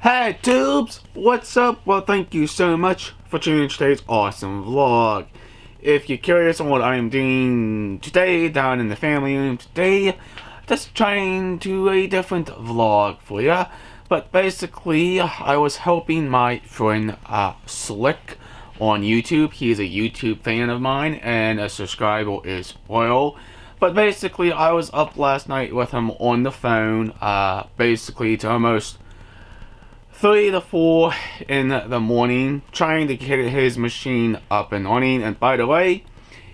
Hey tubes, what's up? Well, thank you so much for tuning in today's awesome vlog. If you're curious on what I am doing today down in the family room today, just trying to do a different vlog for ya. But basically, I was helping my friend Slick on YouTube. He's a YouTube fan of mine and a subscriber as well. But basically, I was up last night with him on the phone, basically to almost 3 to 4 in the morning, trying to get his machine up and running. And by the way,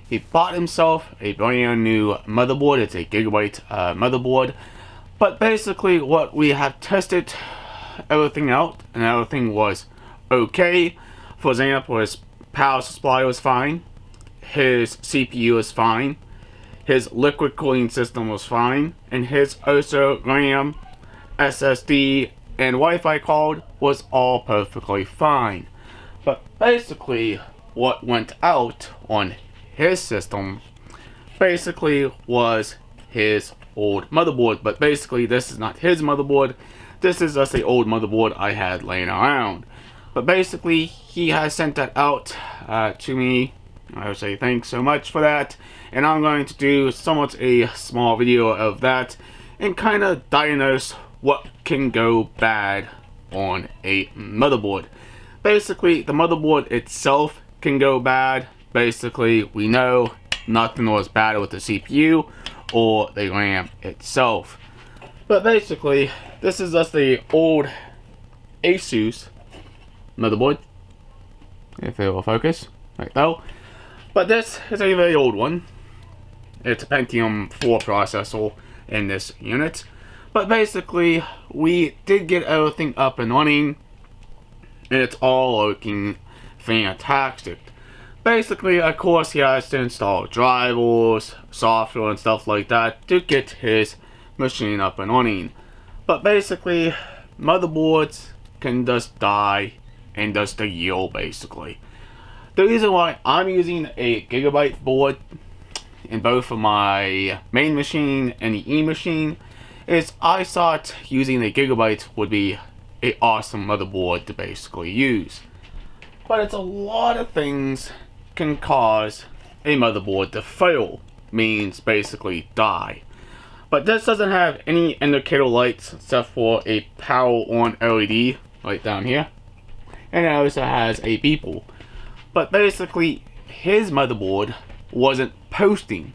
he bought himself a brand new motherboard. It's a Gigabyte motherboard. But basically, what we have tested everything out, and everything was okay. For example, his power supply was fine, his CPU was fine, his liquid cooling system was fine, and his also RAM, SSD, and Wi-Fi card was all perfectly fine. But basically, what went out on his system basically was his old motherboard. But basically, this is not his motherboard. This is just the old motherboard I had laying around. But basically, he has sent that out to me. I would say thanks so much for that. And I'm going to do somewhat a small video of that and kind of diagnose what can go bad on a motherboard. Basically, the motherboard itself can go bad. Basically, we know nothing was bad with the CPU or the RAM itself. But basically, this is just the old Asus motherboard, if it will focus, right though. But this is a very old one. It's a Pentium 4 processor in this unit. But basically, we did get everything up and running, and it's all looking fantastic. Basically, of course, he has to install drivers, software, and stuff like that to get his machine up and running. But basically, motherboards can just die and just a yield, basically. The reason why I'm using a Gigabyte board in both of my main machine and the E machine is I thought using a Gigabyte would be an awesome motherboard to basically use. But it's a lot of things can cause a motherboard to fail, means basically die. But this doesn't have any indicator lights except for a power on LED right down here. And it also has a beeper. But basically, his motherboard wasn't posting,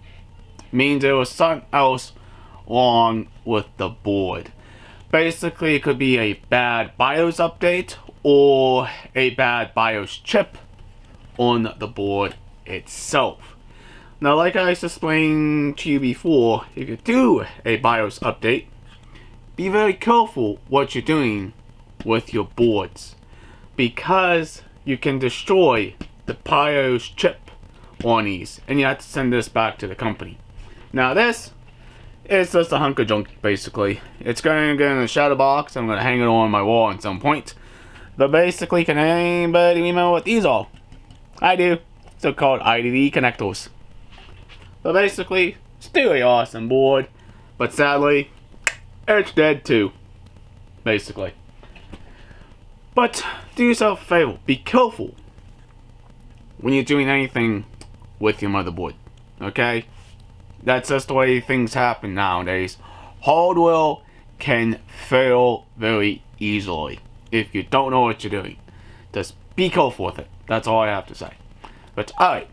means there was something else wrong with the board. Basically, it could be a bad BIOS update or a bad BIOS chip on the board itself. Now, like I explained to you before, if you do a BIOS update, be very careful what you're doing with your boards, because you can destroy the BIOS chip on these, and you have to send this back to the company. Now this is just a hunk of junk, basically. It's going to go in the shadow box. I'm going to hang it on my wall at some point. But basically, can anybody remember what these are? I do. So called IDV connectors. But basically, still a awesome board. But sadly, it's dead too. Basically. But do yourself a favor. Be careful when you're doing anything with your motherboard. Okay? That's just the way things happen nowadays. Hardware can fail very easily if you don't know what you're doing. Just be careful with it. That's all I have to say. But alright,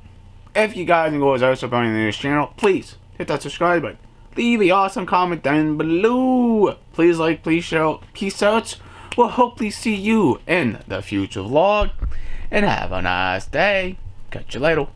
if you guys and girls are supporting this channel, please hit that subscribe button. Leave an awesome comment down below. Please like, please share. Peace out. We'll hopefully see you in the future vlog. And have a nice day. Catch you later.